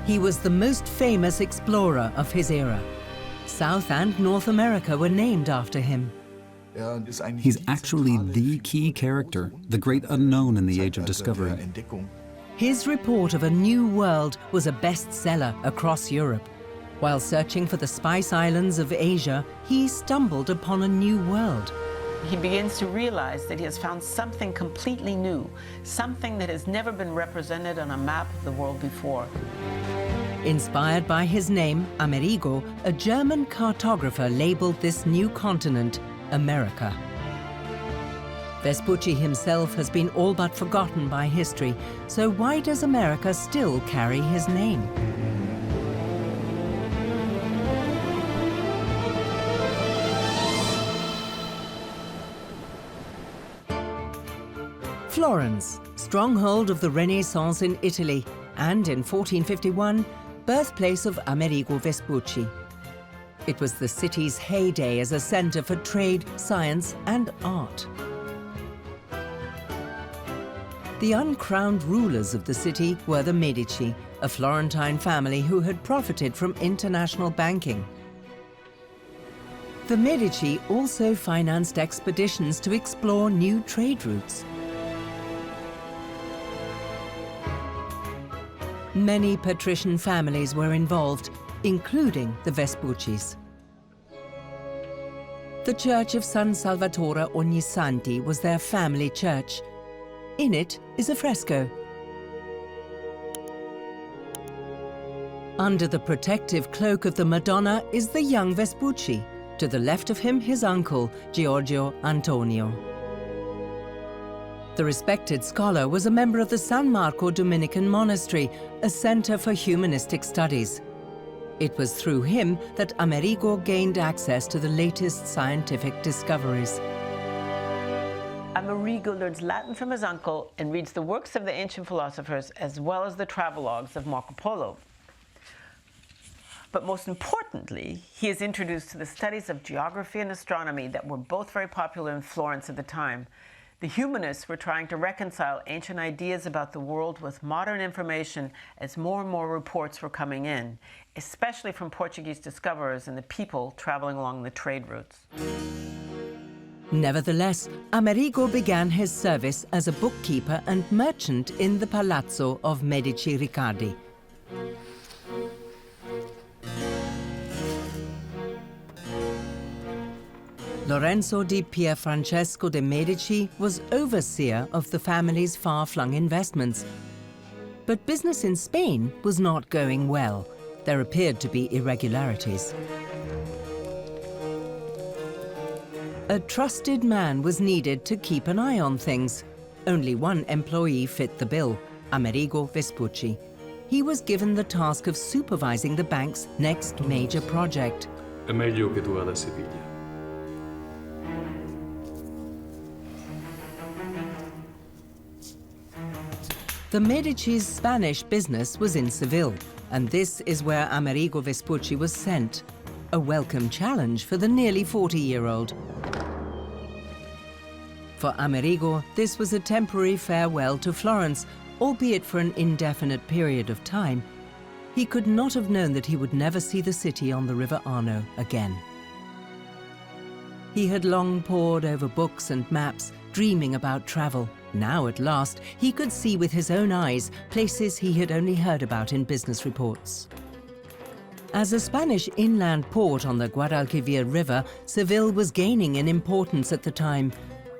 He was the most famous explorer of his era. South and North America were named after him. He's actually the key character, the great unknown in the Age of Discovery. His report of a new world was a bestseller across Europe. While searching for the Spice Islands of Asia, he stumbled upon a new world. He begins to realize that he has found something completely new, something that has never been represented on a map of the world before. Inspired by his name, Amerigo, a German cartographer labeled this new continent America. Vespucci himself has been all but forgotten by history, so why does America still carry his name? Florence, stronghold of the Renaissance in Italy, and in 1451, birthplace of Amerigo Vespucci. It was the city's heyday as a center for trade, science, and art. The uncrowned rulers of the city were the Medici, a Florentine family who had profited from international banking. The Medici also financed expeditions to explore new trade routes. Many patrician families were involved, including the Vespuccis. The church of San Salvatore Ognissanti was their family church. In it is a fresco. Under the protective cloak of the Madonna is the young Vespucci. To the left of him, his uncle, Giorgio Antonio. The respected scholar was a member of the San Marco Dominican Monastery, a center for humanistic studies. It was through him that Amerigo gained access to the latest scientific discoveries. Amerigo learns Latin from his uncle and reads the works of the ancient philosophers as well as the travelogues of Marco Polo. But most importantly, he is introduced to the studies of geography and astronomy that were both very popular in Florence at the time. The humanists were trying to reconcile ancient ideas about the world with modern information as more and more reports were coming in, especially from Portuguese discoverers and the people traveling along the trade routes. Nevertheless, Amerigo began his service as a bookkeeper and merchant in the Palazzo of Medici Riccardi. Lorenzo di Pierfrancesco de' Medici was overseer of the family's far-flung investments. But business in Spain was not going well. There appeared to be irregularities. A trusted man was needed to keep an eye on things. Only one employee fit the bill, Amerigo Vespucci. He was given the task of supervising the bank's next major project. È meglio che tu vada a Siviglia. The Medici's Spanish business was in Seville, and this is where Amerigo Vespucci was sent. A welcome challenge for the nearly 40-year-old. For Amerigo, this was a temporary farewell to Florence, albeit for an indefinite period of time. He could not have known that he would never see the city on the River Arno again. He had long pored over books and maps, dreaming about travel. Now, at last, he could see with his own eyes places he had only heard about in business reports. As a Spanish inland port on the Guadalquivir River, Seville was gaining in importance at the time.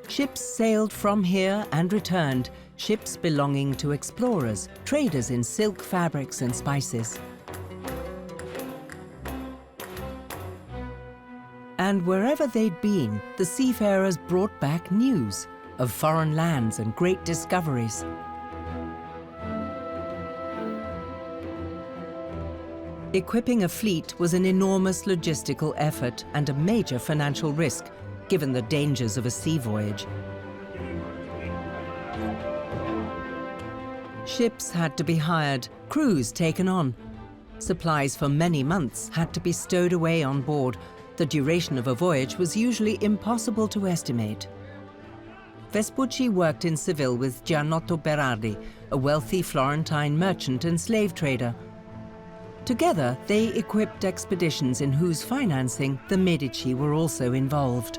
Ships sailed from here and returned, ships belonging to explorers, traders in silk fabrics and spices. And wherever they'd been, the seafarers brought back news of foreign lands and great discoveries. Equipping a fleet was an enormous logistical effort and a major financial risk, given the dangers of a sea voyage. Ships had to be hired, crews taken on. Supplies for many months had to be stowed away on board. The duration of a voyage was usually impossible to estimate. Vespucci worked in Seville with Giannotto Berardi, a wealthy Florentine merchant and slave trader. Together, they equipped expeditions in whose financing the Medici were also involved.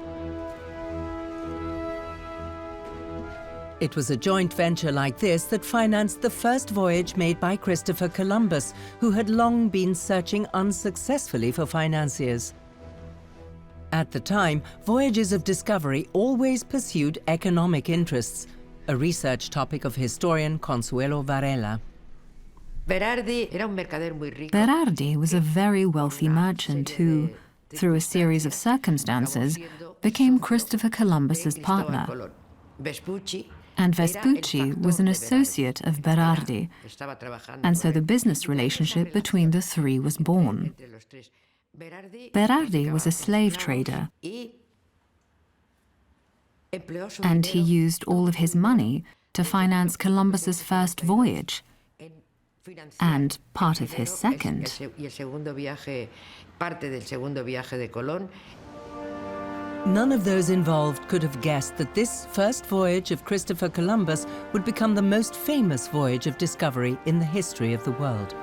It was a joint venture like this that financed the first voyage made by Christopher Columbus, who had long been searching unsuccessfully for financiers. At the time, voyages of discovery always pursued economic interests, a research topic of historian Consuelo Varela. Berardi was a very wealthy merchant who, through a series of circumstances, became Christopher Columbus's partner. And Vespucci was an associate of Berardi, and so the business relationship between the three was born. Berardi was a slave trader, and he used all of his money to finance Columbus's first voyage, and part of his second. None of those involved could have guessed that this first voyage of Christopher Columbus would become the most famous voyage of discovery in the history of the world.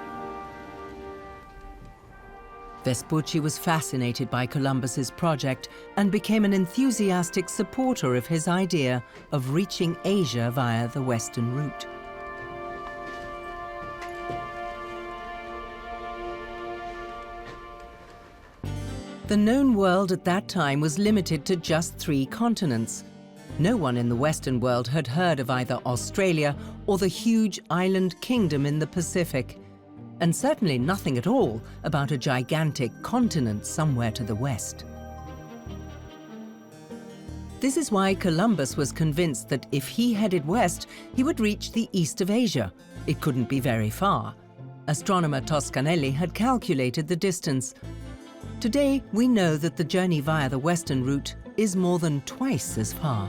Vespucci was fascinated by Columbus's project and became an enthusiastic supporter of his idea of reaching Asia via the western route. The known world at that time was limited to just 3 continents. No one in the Western world had heard of either Australia or the huge island kingdom in the Pacific, and certainly nothing at all about a gigantic continent somewhere to the west. This is why Columbus was convinced that if he headed west, he would reach the east of Asia. It couldn't be very far. Astronomer Toscanelli had calculated the distance. Today, we know that the journey via the western route is more than twice as far.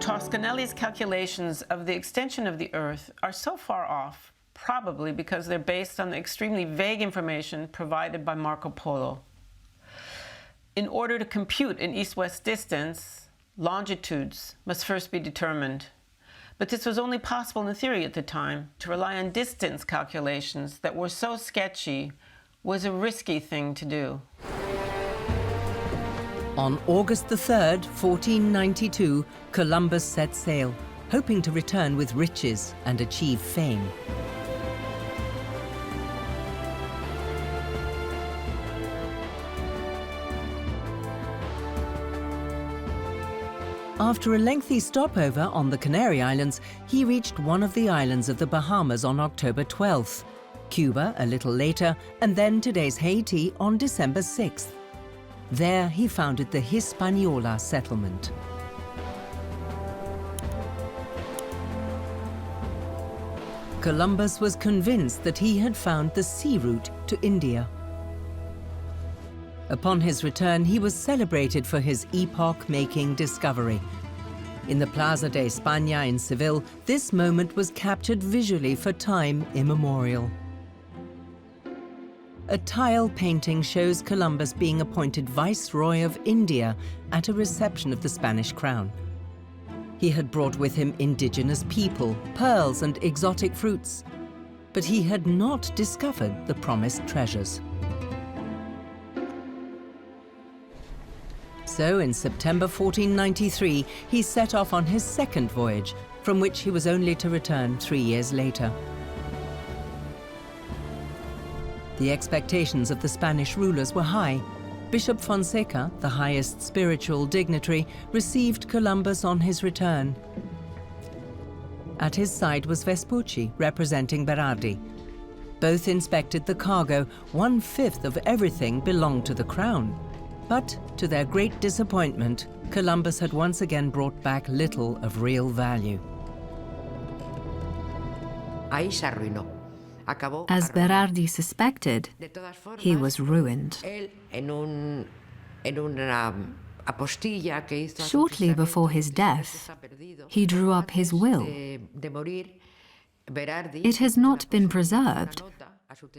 Toscanelli's calculations of the extension of the Earth are so far off, probably because they're based on the extremely vague information provided by Marco Polo. In order to compute an east-west distance, longitudes must first be determined. But this was only possible in theory at the time. To rely on distance calculations that were so sketchy was a risky thing to do. On August the 3rd, 1492, Columbus set sail, hoping to return with riches and achieve fame. After a lengthy stopover on the Canary Islands, he reached one of the islands of the Bahamas on October 12th, Cuba a little later, and then today's Haiti on December 6th. There he founded the Hispaniola settlement. Columbus was convinced that he had found the sea route to India. Upon his return, he was celebrated for his epoch-making discovery. In the Plaza de España in Seville, this moment was captured visually for time immemorial. A tile painting shows Columbus being appointed Viceroy of India at a reception of the Spanish crown. He had brought with him indigenous people, pearls and exotic fruits, but he had not discovered the promised treasures. So in September 1493, he set off on his second voyage, from which he was only to return 3 years later. The expectations of the Spanish rulers were high. Bishop Fonseca, the highest spiritual dignitary, received Columbus on his return. At his side was Vespucci, representing Berardi. Both inspected the cargo. 1/5 of everything belonged to the crown. But, to their great disappointment, Columbus had once again brought back little of real value. As Berardi suspected, he was ruined. Shortly before his death, he drew up his will. It has not been preserved,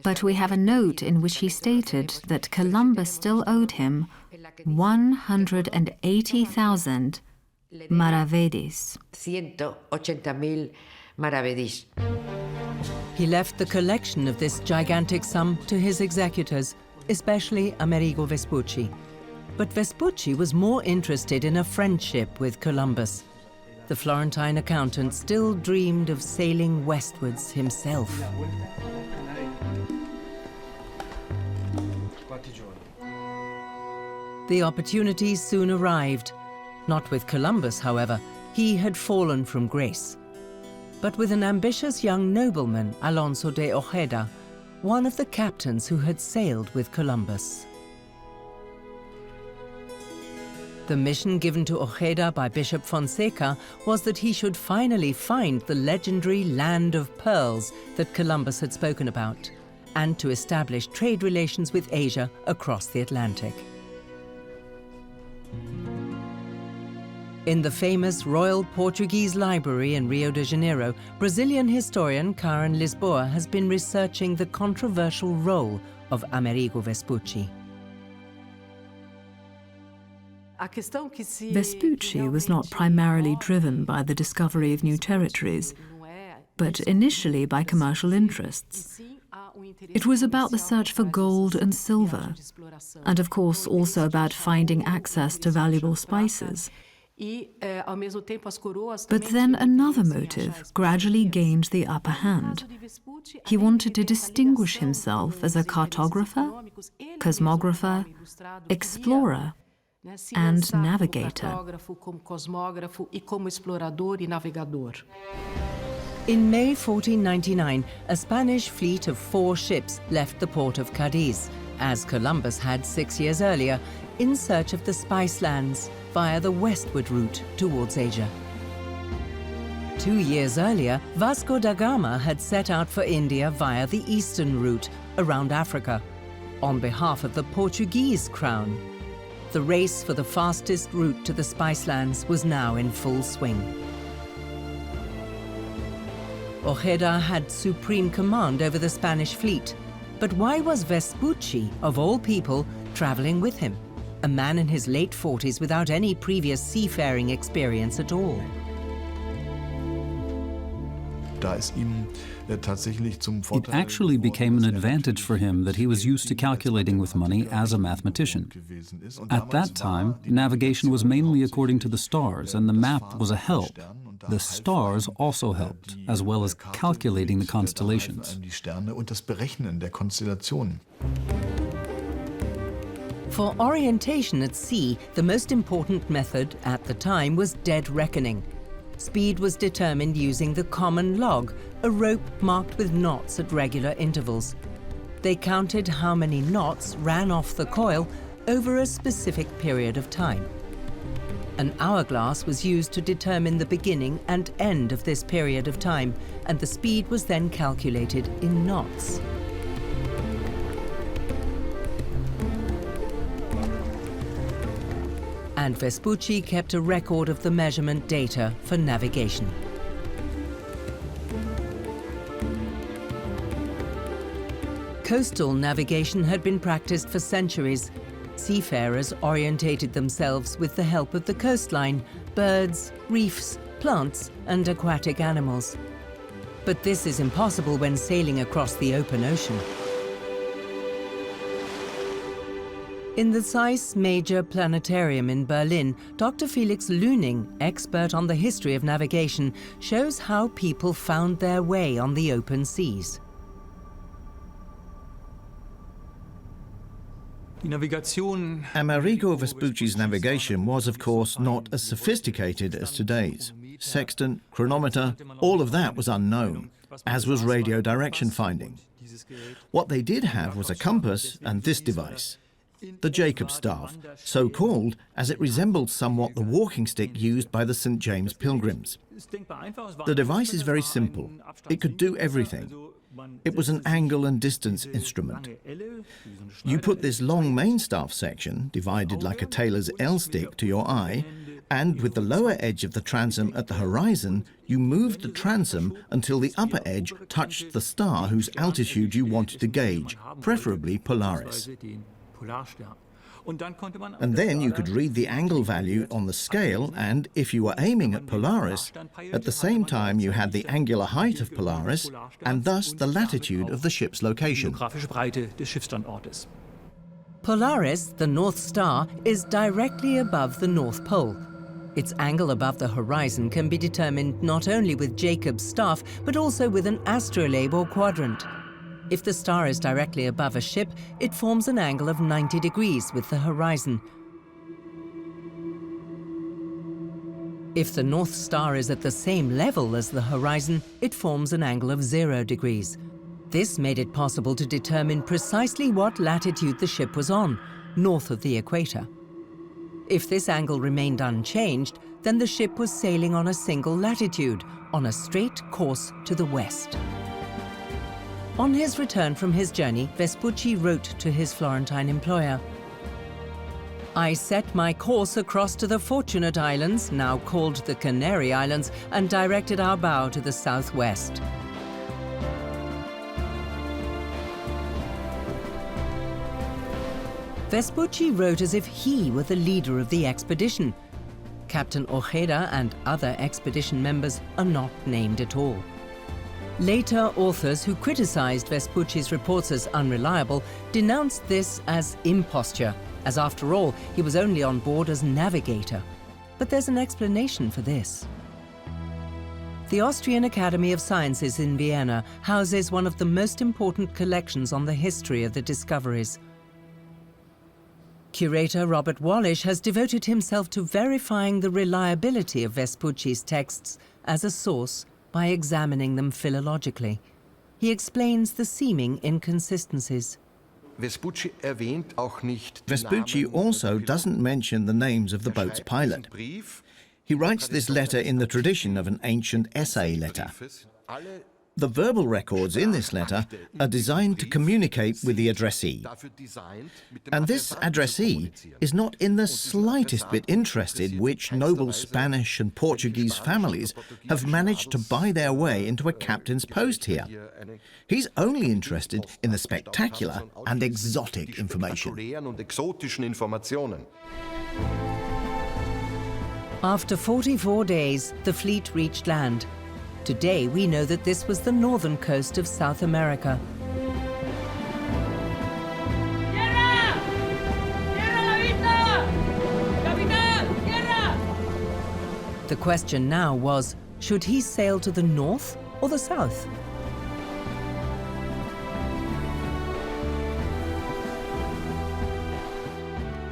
but we have a note in which he stated that Columbus still owed him 180,000 maravedis. 180.000 maravedis. He left the collection of this gigantic sum to his executors, especially Amerigo Vespucci. But Vespucci was more interested in a friendship with Columbus. The Florentine accountant still dreamed of sailing westwards himself. The opportunity soon arrived. Not with Columbus, however. He had fallen from grace. But with an ambitious young nobleman, Alonso de Ojeda, one of the captains who had sailed with Columbus. The mission given to Ojeda by Bishop Fonseca was that he should finally find the legendary land of pearls that Columbus had spoken about, and to establish trade relations with Asia across the Atlantic. In the famous Royal Portuguese Library in Rio de Janeiro, Brazilian historian Karen Lisboa has been researching the controversial role of Amerigo Vespucci. Vespucci was not primarily driven by the discovery of new territories, but initially by commercial interests. It was about the search for gold and silver, and of course also about finding access to valuable spices. But then another motive gradually gained the upper hand. He wanted to distinguish himself as a cartographer, cosmographer, explorer, and navigator. In May 1499, a Spanish fleet of 4 ships left the port of Cadiz, as Columbus had 6 years earlier, in search of the spice lands via the westward route towards Asia. 2 years earlier, Vasco da Gama had set out for India via the eastern route around Africa, on behalf of the Portuguese crown. The race for the fastest route to the spice lands was now in full swing. Ojeda had supreme command over the Spanish fleet, but why was Vespucci, of all people, traveling with him? A man in his late 40s without any previous seafaring experience at all. It actually became an advantage for him that he was used to calculating with money as a mathematician. At that time, navigation was mainly according to the stars, and the map was a help. The stars also helped, as well as calculating the constellations. For orientation at sea, the most important method at the time was dead reckoning. Speed was determined using the common log, a rope marked with knots at regular intervals. They counted how many knots ran off the coil over a specific period of time. An hourglass was used to determine the beginning and end of this period of time, and the speed was then calculated in knots. And Vespucci kept a record of the measurement data for navigation. Coastal navigation had been practiced for centuries. Seafarers orientated themselves with the help of the coastline, birds, reefs, plants, and aquatic animals. But this is impossible when sailing across the open ocean. In the Zeiss Major Planetarium in Berlin, Dr. Felix Lüning, expert on the history of navigation, shows how people found their way on the open seas. Amerigo Vespucci's navigation was, of course, not as sophisticated as today's. Sextant, chronometer, all of that was unknown, as was radio direction finding. What they did have was a compass and this device, the Jacob staff, so called as it resembled somewhat the walking stick used by the St. James pilgrims. The device is very simple. It could do everything. It was an angle and distance instrument. You put this long main staff section, divided like a tailor's L-stick, to your eye, and with the lower edge of the transom at the horizon, you moved the transom until the upper edge touched the star whose altitude you wanted to gauge, preferably Polaris. And then you could read the angle value on the scale, and if you were aiming at Polaris, at the same time you had the angular height of Polaris, and thus the latitude of the ship's location. Polaris, the North Star, is directly above the North Pole. Its angle above the horizon can be determined not only with Jacob's staff, but also with an astrolabe or quadrant. If the star is directly above a ship, it forms an angle of 90 degrees with the horizon. If the North Star is at the same level as the horizon, it forms an angle of 0 degrees. This made it possible to determine precisely what latitude the ship was on, north of the equator. If this angle remained unchanged, then the ship was sailing on a single latitude, on a straight course to the west. On his return from his journey, Vespucci wrote to his Florentine employer, "I set my course across to the Fortunate Islands, now called the Canary Islands, and directed our bow to the southwest." Vespucci wrote as if he were the leader of the expedition. Captain Ojeda and other expedition members are not named at all. Later, authors who criticized Vespucci's reports as unreliable denounced this as imposture, as after all, he was only on board as navigator. But there's an explanation for this. The Austrian Academy of Sciences in Vienna houses one of the most important collections on the history of the discoveries. Curator Robert Wallish has devoted himself to verifying the reliability of Vespucci's texts as a source by examining them philologically. He explains the seeming inconsistencies. Vespucci also doesn't mention the names of the boat's pilot. He writes this letter in the tradition of an ancient essay letter. The verbal records in this letter are designed to communicate with the addressee. And this addressee is not in the slightest bit interested which noble Spanish and Portuguese families have managed to buy their way into a captain's post here. He's only interested in the spectacular and exotic information. After 44 days, the fleet reached land. Today, we know that this was the northern coast of South America. The question now was, should he sail to the north or the south?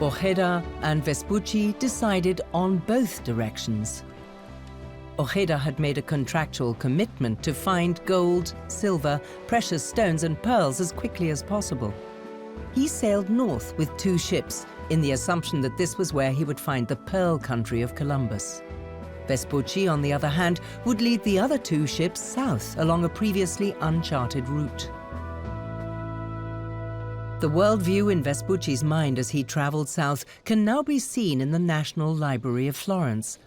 Ojeda and Vespucci decided on both directions. Ojeda had made a contractual commitment to find gold, silver, precious stones and pearls as quickly as possible. He sailed north with 2 ships, in the assumption that this was where he would find the pearl country of Columbus. Vespucci, on the other hand, would lead the other 2 ships south along a previously uncharted route. The worldview in Vespucci's mind as he traveled south can now be seen in the National Library of Florence.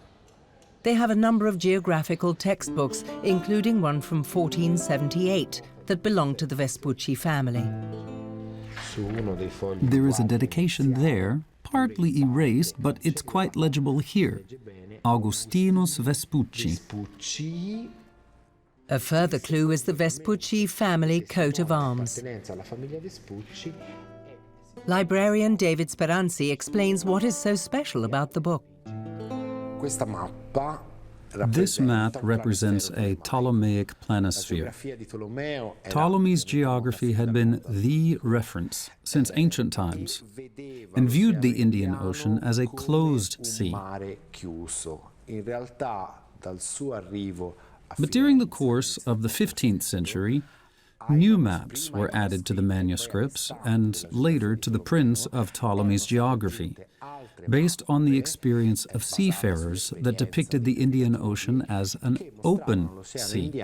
They have a number of geographical textbooks, including one from 1478 that belonged to the Vespucci family. There is a dedication there, partly erased, but it's quite legible here. Augustinus Vespucci. A further clue is the Vespucci family coat of arms. Librarian David Speranzi explains what is so special about the book. This map represents a Ptolemaic planisphere. Ptolemy's geography had been the reference since ancient times and viewed the Indian Ocean as a closed sea. But during the course of the 15th century, new maps were added to the manuscripts and later to the prints of Ptolemy's geography, based on the experience of seafarers that depicted the Indian Ocean as an open sea.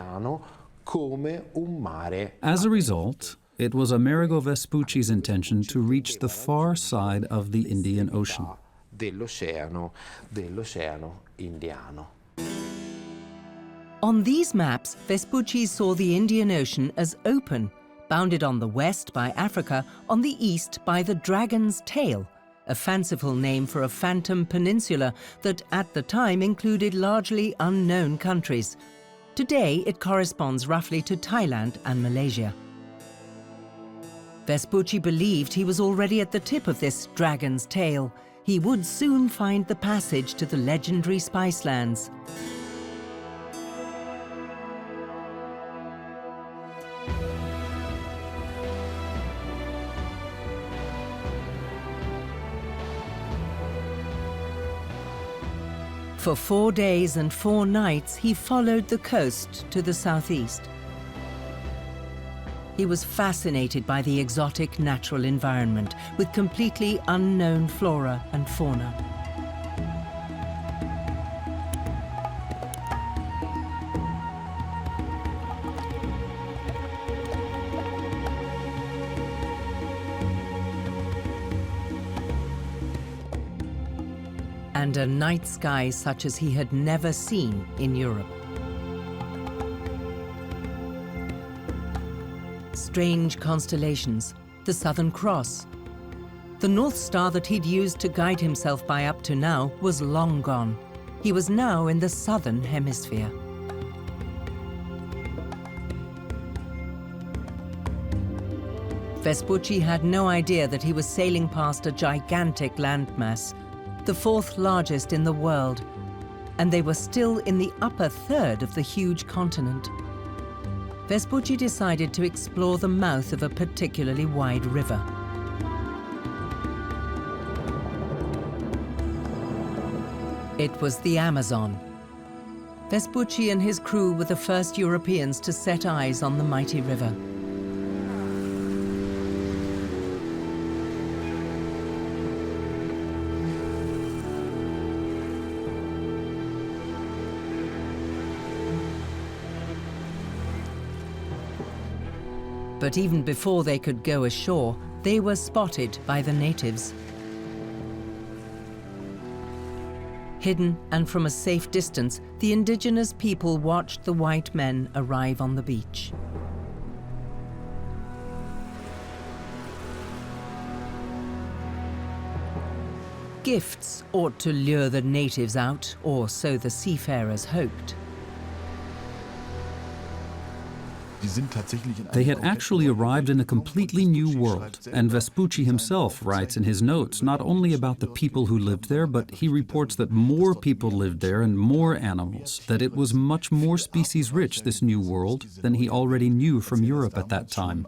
As a result, it was Amerigo Vespucci's intention to reach the far side of the Indian Ocean. On these maps, Vespucci saw the Indian Ocean as open, bounded on the west by Africa, on the east by the Dragon's Tail. a fanciful name for a phantom peninsula that at the time included largely unknown countries. Today, it corresponds roughly to Thailand and Malaysia. Vespucci believed he was already at the tip of this dragon's tail. He would soon find the passage to the legendary Spice Lands. For 4 days and 4 nights, he followed the coast to the southeast. He was fascinated by the exotic natural environment with completely unknown flora and fauna. And a night sky such as he had never seen in Europe. Strange constellations, the Southern Cross. The North Star that he'd used to guide himself by up to now was long gone. He was now in the Southern Hemisphere. Vespucci had no idea that he was sailing past a gigantic landmass, the 4th largest in the world, and they were still in the upper third of the huge continent. Vespucci decided to explore the mouth of a particularly wide river. It was the Amazon. Vespucci and his crew were the first Europeans to set eyes on the mighty river. But even before they could go ashore, they were spotted by the natives. Hidden and from a safe distance, the indigenous people watched the white men arrive on the beach. Gifts ought to lure the natives out, or so the seafarers hoped. They had actually arrived in a completely new world, and Vespucci himself writes in his notes not only about the people who lived there, but he reports that more people lived there and more animals, that it was much more species-rich, this new world, than he already knew from Europe at that time.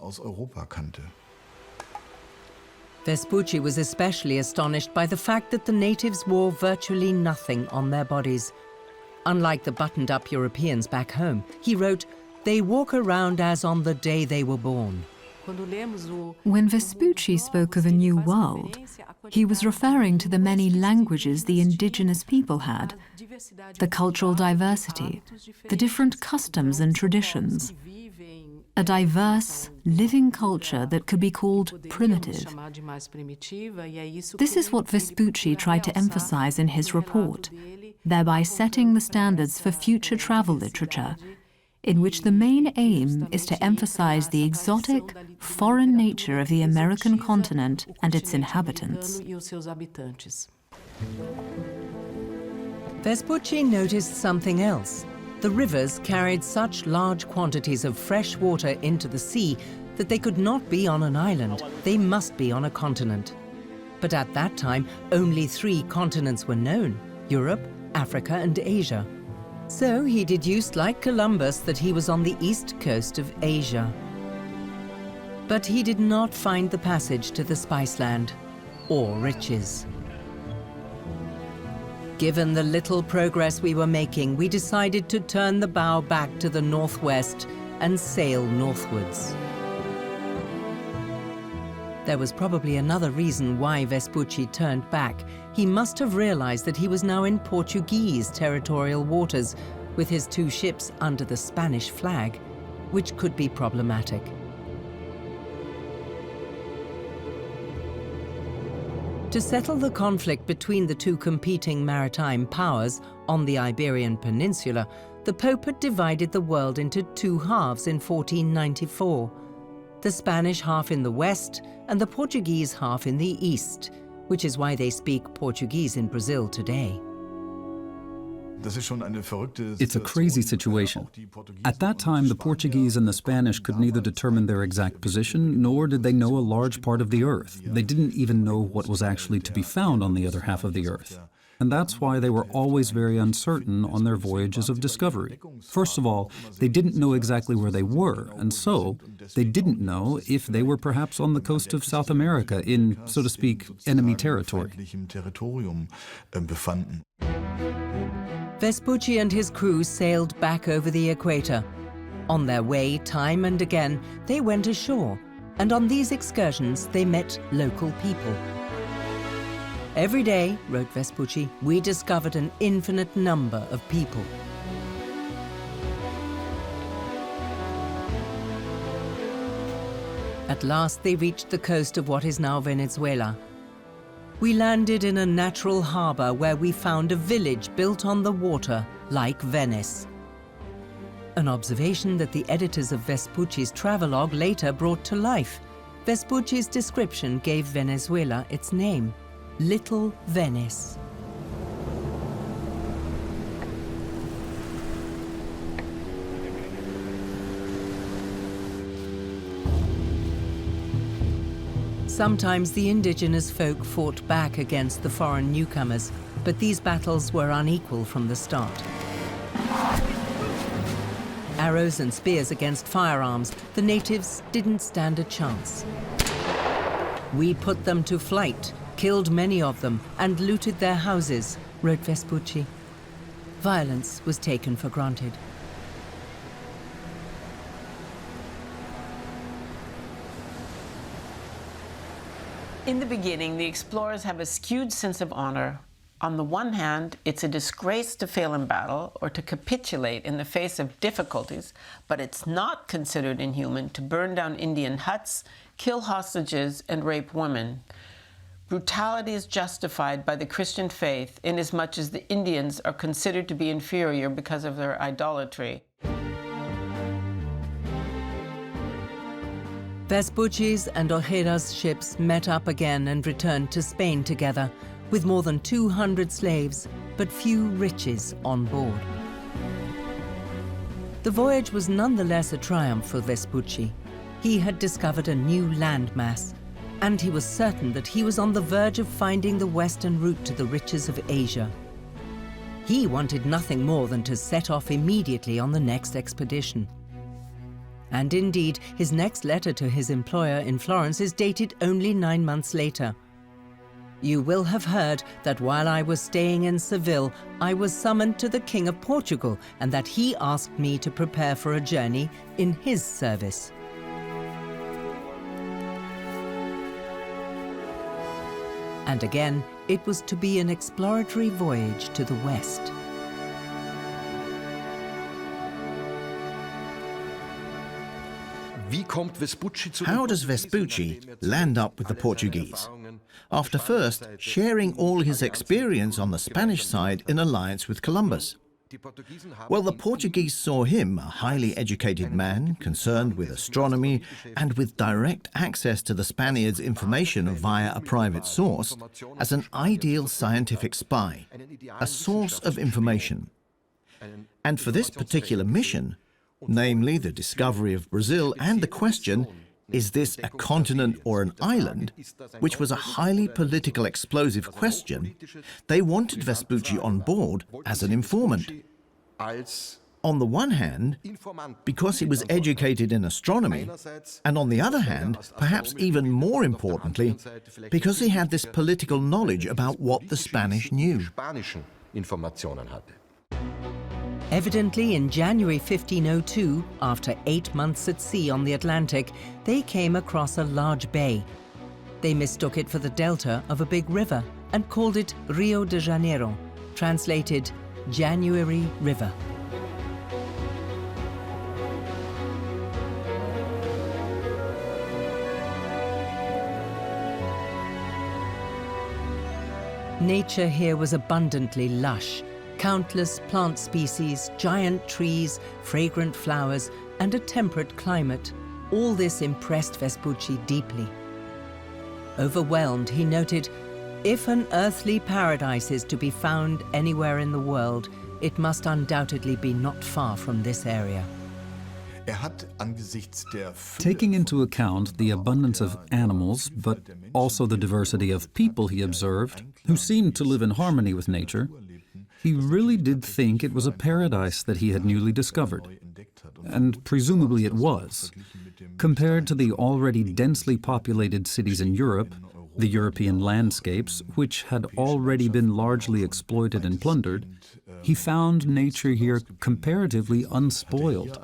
Vespucci was especially astonished by the fact that the natives wore virtually nothing on their bodies. Unlike the buttoned-up Europeans back home, he wrote, "They walk around as on the day they were born." When Vespucci spoke of a new world, he was referring to the many languages the indigenous people had, the cultural diversity, the different customs and traditions, a diverse, living culture that could be called primitive. This is what Vespucci tried to emphasize in his report, thereby setting the standards for future travel literature, in which the main aim is to emphasize the exotic, foreign nature of the American continent and its inhabitants. Vespucci noticed something else. The rivers carried such large quantities of fresh water into the sea that they could not be on an island. They must be on a continent. But at that time, only 3 continents were known: Europe, Africa, and Asia. So he deduced, like Columbus, that he was on the east coast of Asia. But he did not find the passage to the Spice Land, or riches. Given the little progress we were making, we decided to turn the bow back to the northwest and sail northwards. There was probably another reason why Vespucci turned back. He must have realized that he was now in Portuguese territorial waters, with his 2 ships under the Spanish flag, which could be problematic. To settle the conflict between the 2 competing maritime powers on the Iberian Peninsula, the Pope had divided the world into 2 halves in 1494. The Spanish half in the west and the Portuguese half in the east, which is why they speak Portuguese in Brazil today. It's a crazy situation. At that time, the Portuguese and the Spanish could neither determine their exact position, nor did they know a large part of the Earth. They didn't even know what was actually to be found on the other half of the Earth. And that's why they were always very uncertain on their voyages of discovery. First of all, they didn't know exactly where they were, and so they didn't know if they were perhaps on the coast of South America in, so to speak, enemy territory. Vespucci and his crew sailed back over the equator. On their way, time and again, they went ashore, and on these excursions they met local people. Every day, wrote Vespucci, we discovered an infinite number of people. At last they reached the coast of what is now Venezuela. We landed in a natural harbor where we found a village built on the water, like Venice. An observation that the editors of Vespucci's travelogue later brought to life. Vespucci's description gave Venezuela its name, Little Venice. Sometimes the indigenous folk fought back against the foreign newcomers, but these battles were unequal from the start. Arrows and spears against firearms, the natives didn't stand a chance. We put them to flight, killed many of them, and looted their houses, wrote Vespucci. Violence was taken for granted. In the beginning, the explorers have a skewed sense of honor. On the one hand, it's a disgrace to fail in battle or to capitulate in the face of difficulties, but it's not considered inhuman to burn down Indian huts, kill hostages, and rape women. Brutality is justified by the Christian faith inasmuch as the Indians are considered to be inferior because of their idolatry. Vespucci's and Ojera's ships met up again and returned to Spain together, with more than 200 slaves, but few riches on board. The voyage was nonetheless a triumph for Vespucci. He had discovered a new landmass, and he was certain that he was on the verge of finding the western route to the riches of Asia. He wanted nothing more than to set off immediately on the next expedition. And indeed, his next letter to his employer in Florence is dated only 9 months later. You will have heard that while I was staying in Seville, I was summoned to the King of Portugal, and that he asked me to prepare for a journey in his service. And again, it was to be an exploratory voyage to the west. How does Vespucci land up with the Portuguese? After first sharing all his experience on the Spanish side in alliance with Columbus. Well, the Portuguese saw him, a highly educated man, concerned with astronomy and with direct access to the Spaniards' information via a private source, as an ideal scientific spy, a source of information. And for this particular mission, namely the discovery of Brazil and the question, is this a continent or an island, which was a highly political explosive question, they wanted Vespucci on board as an informant. On the one hand, because he was educated in astronomy, and on the other hand, perhaps even more importantly, because he had this political knowledge about what the Spanish knew. Evidently, in January 1502, after 8 months at sea on the Atlantic, they came across a large bay. They mistook it for the delta of a big river and called it Rio de Janeiro, translated January River. Nature here was abundantly lush. Countless plant species, giant trees, fragrant flowers, and a temperate climate. All this impressed Vespucci deeply. Overwhelmed, he noted, If an earthly paradise is to be found anywhere in the world, it must undoubtedly be not far from this area. Taking into account the abundance of animals, but also the diversity of people he observed, who seemed to live in harmony with nature, he really did think it was a paradise that he had newly discovered. And presumably it was. Compared to the already densely populated cities in Europe, the European landscapes, which had already been largely exploited and plundered, he found nature here comparatively unspoiled.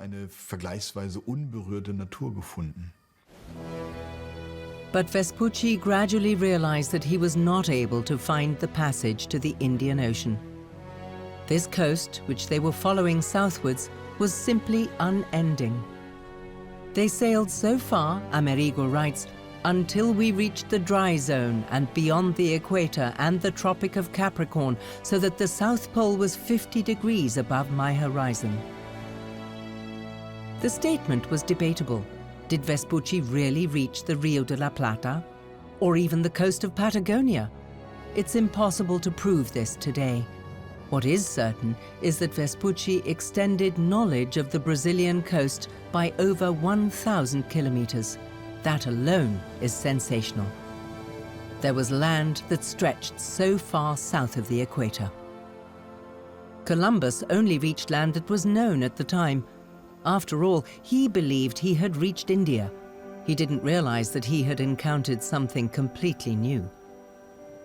But Vespucci gradually realized that he was not able to find the passage to the Indian Ocean. This coast, which they were following southwards, was simply unending. They sailed so far, Amerigo writes, until we reached the dry zone and beyond the equator and the Tropic of Capricorn, so that the South Pole was 50 degrees above my horizon. The statement was debatable. Did Vespucci really reach the Rio de la Plata, or even the coast of Patagonia? It's impossible to prove this today. What is certain is that Vespucci extended knowledge of the Brazilian coast by over 1,000 kilometers. That alone is sensational. There was land that stretched so far south of the equator. Columbus only reached land that was known at the time. After all, he believed he had reached India. He didn't realize that he had encountered something completely new.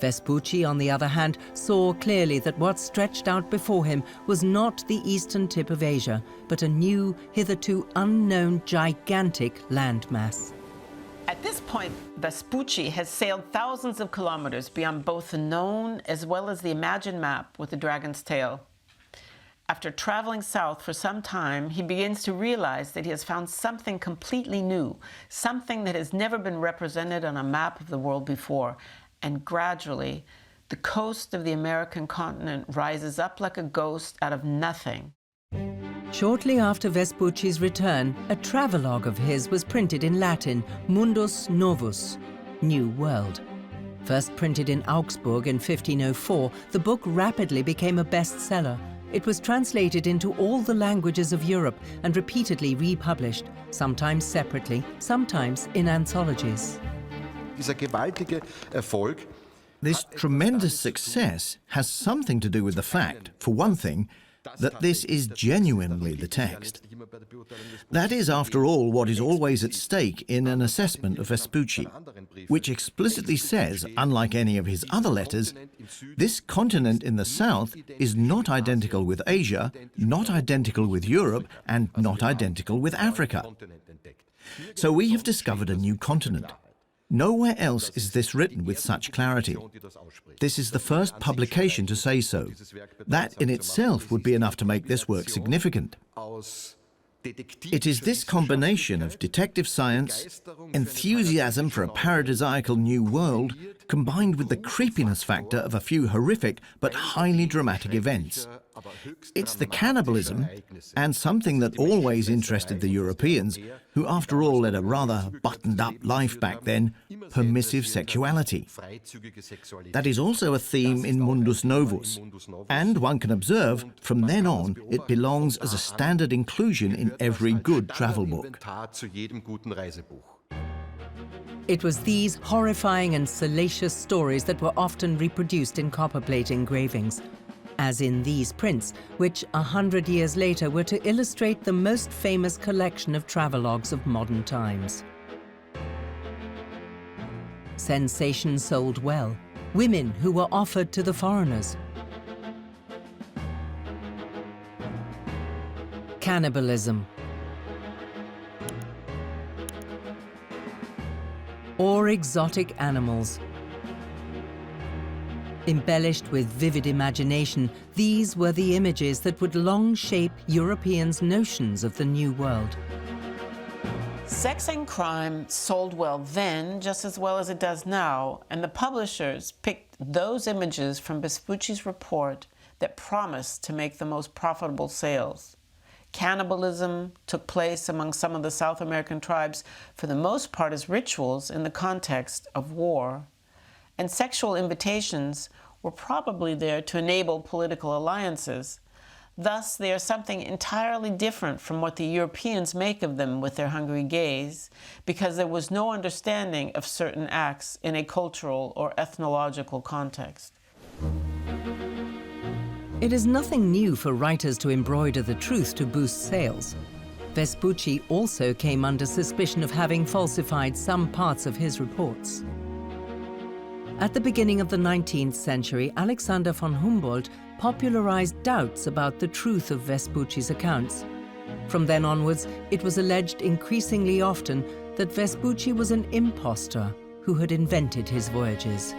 Vespucci, on the other hand, saw clearly that what stretched out before him was not the eastern tip of Asia, but a new, hitherto unknown, gigantic landmass. At this point, Vespucci has sailed thousands of kilometers beyond both the known as well as the imagined map with the dragon's tail. After traveling south for some time, he begins to realize that he has found something completely new, something that has never been represented on a map of the world before. And gradually, the coast of the American continent rises up like a ghost out of nothing. Shortly after Vespucci's return, a travelogue of his was printed in Latin, Mundus Novus, New World. First printed in Augsburg in 1504, the book rapidly became a bestseller. It was translated into all the languages of Europe and repeatedly republished, sometimes separately, sometimes in anthologies. This tremendous success has something to do with the fact, for one thing, that this is genuinely the text. That is, after all, what is always at stake in an assessment of Vespucci, which explicitly says, unlike any of his other letters, this continent in the south is not identical with Asia, not identical with Europe, and not identical with Africa. So we have discovered a new continent. Nowhere else is this written with such clarity. This is the first publication to say so. That in itself would be enough to make this work significant. It is this combination of detective science, enthusiasm for a paradisiacal new world, combined with the creepiness factor of a few horrific but highly dramatic events. It's the cannibalism, and something that always interested the Europeans, who after all led a rather buttoned-up life back then, permissive sexuality. That is also a theme in Mundus Novus, and one can observe, from then on, it belongs as a standard inclusion in every good travel book. It was these horrifying and salacious stories that were often reproduced in copperplate engravings, as in these prints, which 100 years later were to illustrate the most famous collection of travelogues of modern times. Sensation sold well. Women who were offered to the foreigners. Cannibalism. Or exotic animals. Embellished with vivid imagination, these were the images that would long shape Europeans' notions of the New World. Sex and crime sold well then, just as well as it does now, and the publishers picked those images from Vespucci's report that promised to make the most profitable sales. Cannibalism took place among some of the South American tribes, for the most part as rituals in the context of war. and sexual invitations were probably there to enable political alliances. Thus, they are something entirely different from what the Europeans make of them with their hungry gaze, because there was no understanding of certain acts in a cultural or ethnological context. It is nothing new for writers to embroider the truth to boost sales. Vespucci also came under suspicion of having falsified some parts of his reports. At the beginning of the 19th century, Alexander von Humboldt popularized doubts about the truth of Vespucci's accounts. From then onwards, it was alleged increasingly often that Vespucci was an imposter who had invented his voyages.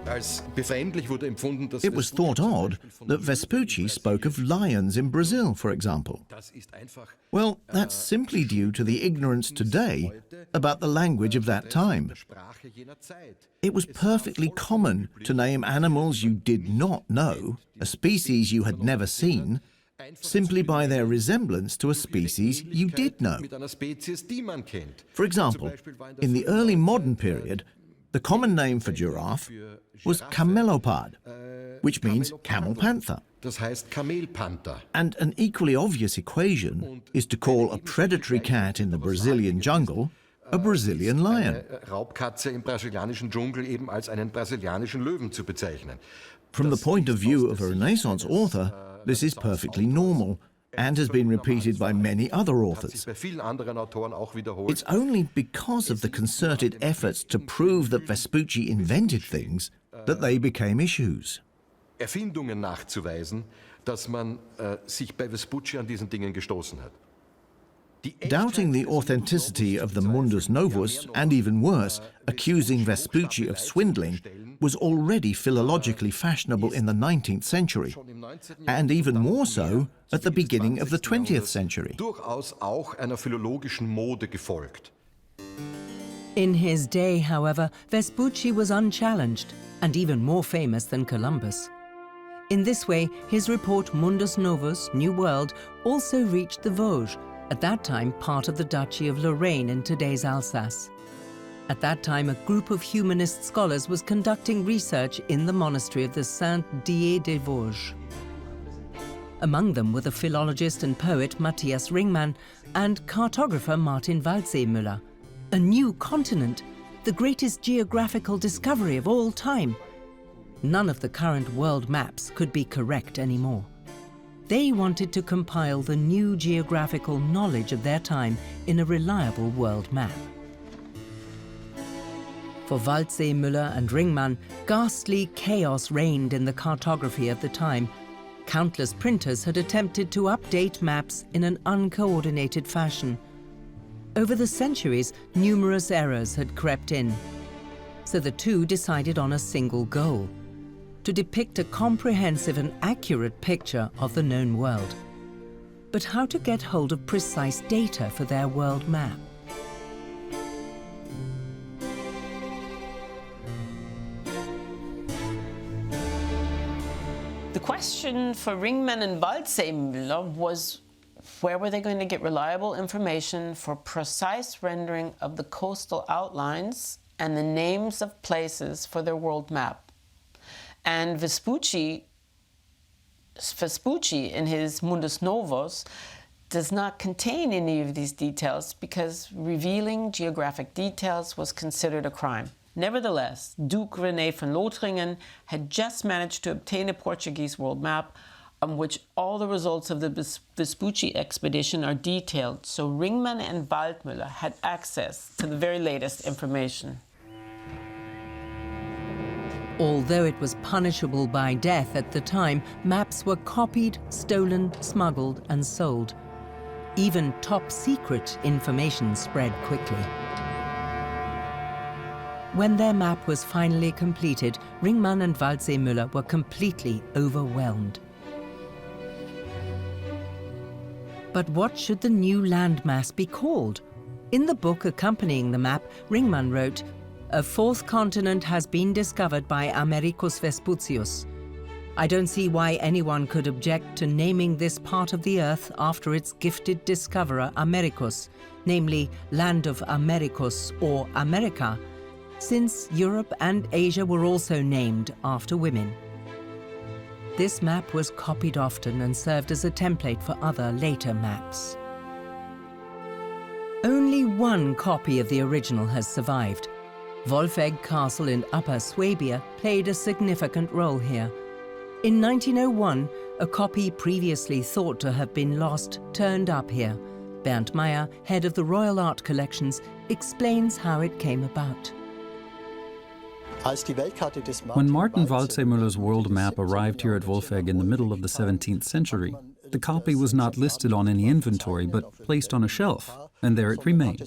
It was thought odd that Vespucci spoke of lions in Brazil, for example. Well, that's simply due to the ignorance today about the language of that time. It was perfectly common to name animals you did not know, a species you had never seen, simply by their resemblance to a species you did know. For example, in the early modern period, the common name for giraffe was camelopard, which means camel panther. And an equally obvious equation is to call a predatory cat in the Brazilian jungle a Brazilian lion. From the point of view of a Renaissance author, this is perfectly normal and has been repeated by many other authors. It's only because of the concerted efforts to prove that Vespucci invented things that they became issues. Erfindungen nachzuweisen, dass man sich bei Vespucci an diesen Dingen gestoßen hat. Doubting the authenticity of the Mundus Novus, and even worse, accusing Vespucci of swindling, was already philologically fashionable in the 19th century, and even more so at the beginning of the 20th century. Durchaus auch einer philologischen Mode gefolgt. In his day, however, Vespucci was unchallenged and even more famous than Columbus. In this way, his report Mundus Novus, New World, also reached the Vosges, at that time part of the Duchy of Lorraine in today's Alsace. At that time, a group of humanist scholars was conducting research in the monastery of the Saint-Dié des Vosges. Among them were the philologist and poet Matthias Ringmann and cartographer Martin Waldseemüller. A new continent, the greatest geographical discovery of all time. None of the current world maps could be correct anymore. They wanted to compile the new geographical knowledge of their time in a reliable world map. For Waldseemüller and Ringmann, ghastly chaos reigned in the cartography of the time. Countless printers had attempted to update maps in an uncoordinated fashion. Over the centuries, numerous errors had crept in. So the two decided on a single goal: to depict a comprehensive and accurate picture of the known world. But how to get hold of precise data for their world map? The question for Ringmann and Waldseemüller was, where were they going to get reliable information for precise rendering of the coastal outlines and the names of places for their world map? And Vespucci in his Mundus Novus does not contain any of these details because revealing geographic details was considered a crime. Nevertheless, Duke René von Lothringen had just managed to obtain a Portuguese world map on which all the results of the Vespucci expedition are detailed, so Ringmann and Waldseemüller had access to the very latest information. Although it was punishable by death at the time, maps were copied, stolen, smuggled, and sold. Even top-secret information spread quickly. When their map was finally completed, Ringmann and Waldseemüller were completely overwhelmed. But what should the new landmass be called? In the book accompanying the map, Ringmann wrote, "A fourth continent has been discovered by Americus Vespucius. I don't see why anyone could object to naming this part of the earth after its gifted discoverer Americus, namely Land of Americus or America, since Europe and Asia were also named after women. This map was copied often and served as a template for other later maps. Only one copy of the original has survived. Wolfegg Castle in Upper Swabia played a significant role here. In 1901, a copy previously thought to have been lost turned up here. Bernd Meyer, head of the Royal Art Collections, explains how it came about. When Martin Waldseemüller's world map arrived here at Wolfegg in the middle of the 17th century, the copy was not listed on any inventory, but placed on a shelf, and there it remained.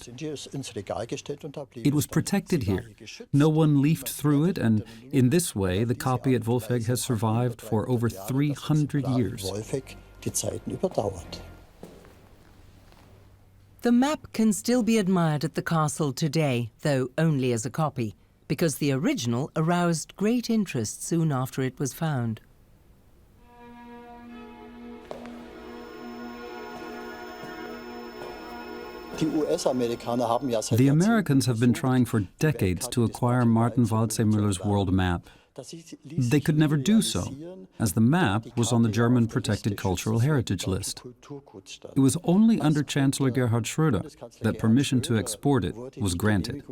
It was protected here. No one leafed through it, and in this way, the copy at Wolfegg has survived for over 300 years. The map can still be admired at the castle today, though only as a copy, because the original aroused great interest soon after it was found. The Americans have been trying for decades to acquire Martin Waldseemüller's world map. They could never do so, as the map was on the German Protected Cultural Heritage List. It was only under Chancellor Gerhard Schröder that permission to export it was granted.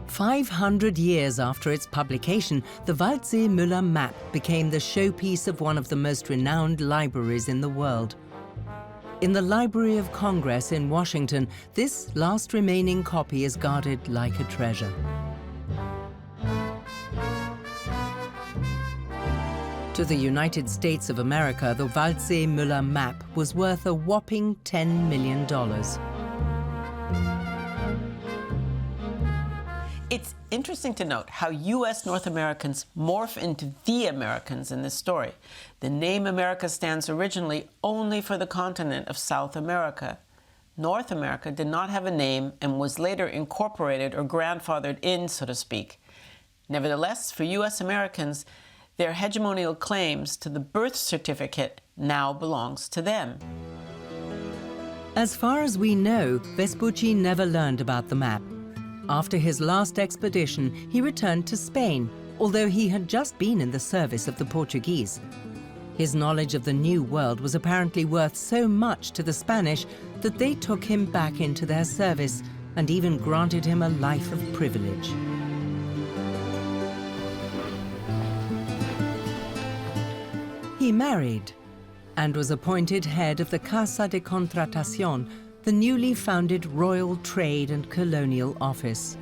500 years after its publication, the Waldseemüller map became the showpiece of one of the most renowned libraries in the world. In the Library of Congress in Washington, this last remaining copy is guarded like a treasure. To the United States of America, the Waldseemüller map was worth a whopping $10 million. It's interesting to note how U.S. North Americans morph into the Americans in this story. The name America stands originally only for the continent of South America. North America did not have a name and was later incorporated or grandfathered in, so to speak. Nevertheless, for U.S. Americans, their hegemonial claims to the birth certificate now belongs to them. As far as we know, Vespucci never learned about the map. After his last expedition, he returned to Spain, although he had just been in the service of the Portuguese. His knowledge of the New World was apparently worth so much to the Spanish that they took him back into their service and even granted him a life of privilege. He married and was appointed head of the Casa de Contratación, the newly founded Royal Trade and Colonial Office.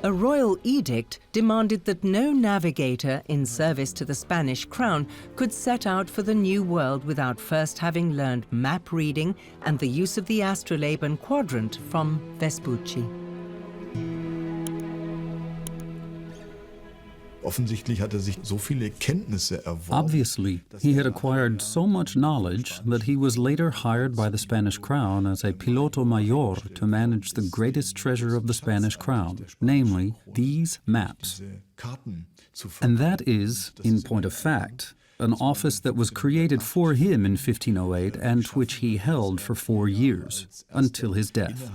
A royal edict demanded that no navigator in service to the Spanish crown could set out for the New World without first having learned map reading and the use of the astrolabe and quadrant from Vespucci. Obviously, he had acquired so much knowledge that he was later hired by the Spanish crown as a piloto mayor to manage the greatest treasure of the Spanish crown, namely these maps. And that is, in point of fact, an office that was created for him in 1508 and which he held for 4 years, until his death.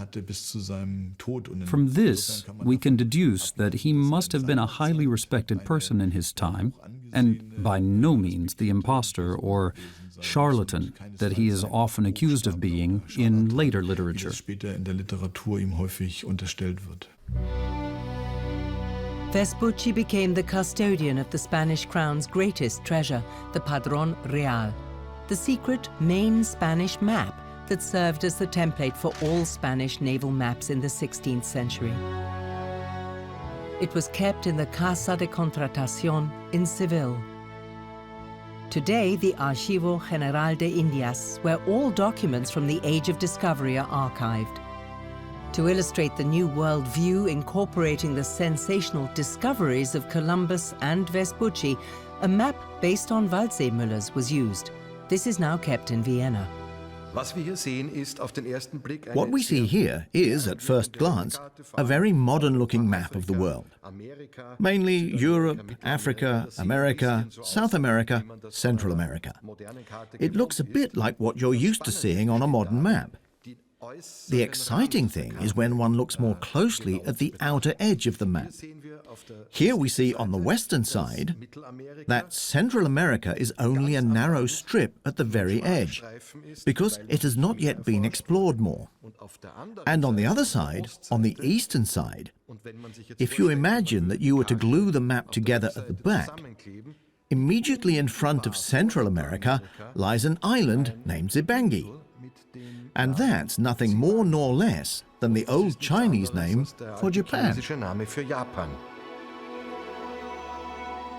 From this, we can deduce that he must have been a highly respected person in his time, and by no means the imposter or charlatan that he is often accused of being in later literature. Vespucci became the custodian of the Spanish crown's greatest treasure, the Padrón Real, the secret main Spanish map that served as the template for all Spanish naval maps in the 16th century. It was kept in the Casa de Contratación in Seville. Today, the Archivo General de Indias, where all documents from the Age of Discovery are archived. To illustrate the New World view incorporating the sensational discoveries of Columbus and Vespucci, a map based on Waldseemüller's was used. This is now kept in Vienna. What we see here is, at first glance, a very modern-looking map of the world. Mainly Europe, Africa, America, South America, Central America. It looks a bit like what you're used to seeing on a modern map. The exciting thing is when one looks more closely at the outer edge of the map. Here we see on the western side that Central America is only a narrow strip at the very edge, because it has not yet been explored more. And on the other side, on the eastern side, if you imagine that you were to glue the map together at the back, immediately in front of Central America lies an island named Zibangi. And that's nothing more nor less than the old Chinese name for Japan.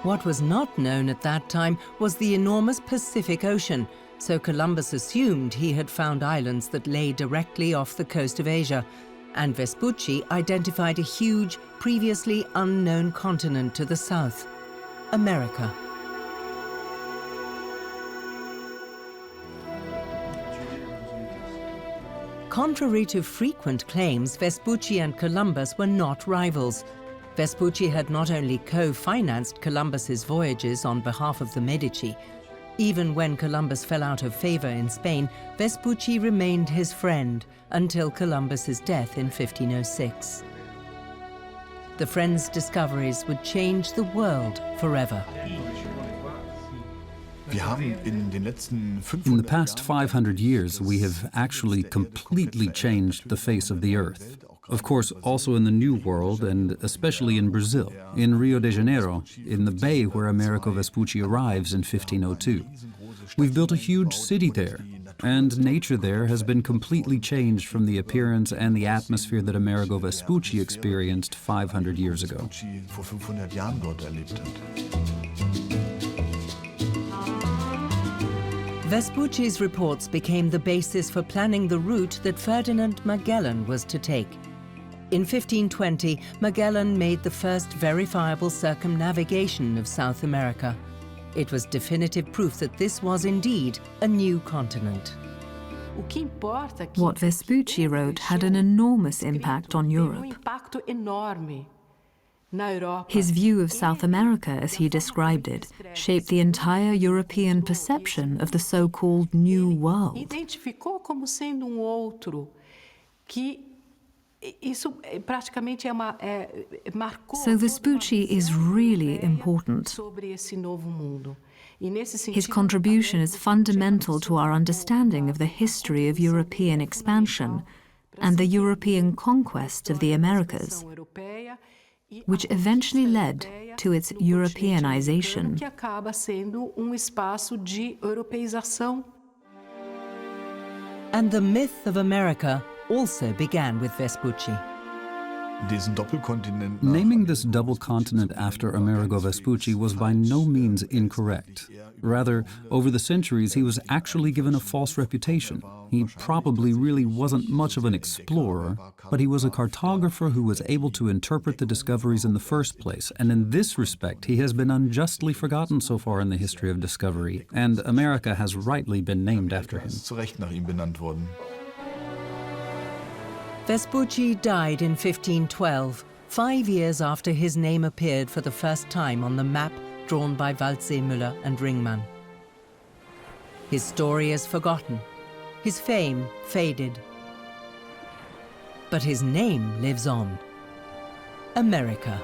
What was not known at that time was the enormous Pacific Ocean, so Columbus assumed he had found islands that lay directly off the coast of Asia, and Vespucci identified a huge, previously unknown continent to the south, America. Contrary to frequent claims, Vespucci and Columbus were not rivals. Vespucci had not only co-financed Columbus's voyages on behalf of the Medici. Even when Columbus fell out of favor in Spain, Vespucci remained his friend until Columbus's death in 1506. The friends' discoveries would change the world forever. In the past 500 years, we have actually completely changed the face of the Earth. Of course, also in the New World, and especially in Brazil, in Rio de Janeiro, in the bay where Amerigo Vespucci arrives in 1502. We've built a huge city there, and nature there has been completely changed from the appearance and the atmosphere that Amerigo Vespucci experienced 500 years ago. Vespucci's reports became the basis for planning the route that Ferdinand Magellan was to take. In 1520, Magellan made the first verifiable circumnavigation of South America. It was definitive proof that this was indeed a new continent. What Vespucci wrote had an enormous impact on Europe. His view of South America, as he described it, shaped the entire European perception of the so-called New World. So Vespucci is really important. His contribution is fundamental to our understanding of the history of European expansion and the European conquest of the Americas, which eventually led to its Europeanization. And the myth of America also began with Vespucci. Naming this double continent after Amerigo Vespucci was by no means incorrect. Rather, over the centuries, he was actually given a false reputation. He probably really wasn't much of an explorer, but he was a cartographer who was able to interpret the discoveries in the first place, and in this respect, he has been unjustly forgotten so far in the history of discovery, and America has rightly been named after him. Vespucci died in 1512, 5 years after his name appeared for the first time on the map drawn by Waldseemüller and Ringmann. His story is forgotten, his fame faded, but his name lives on. America.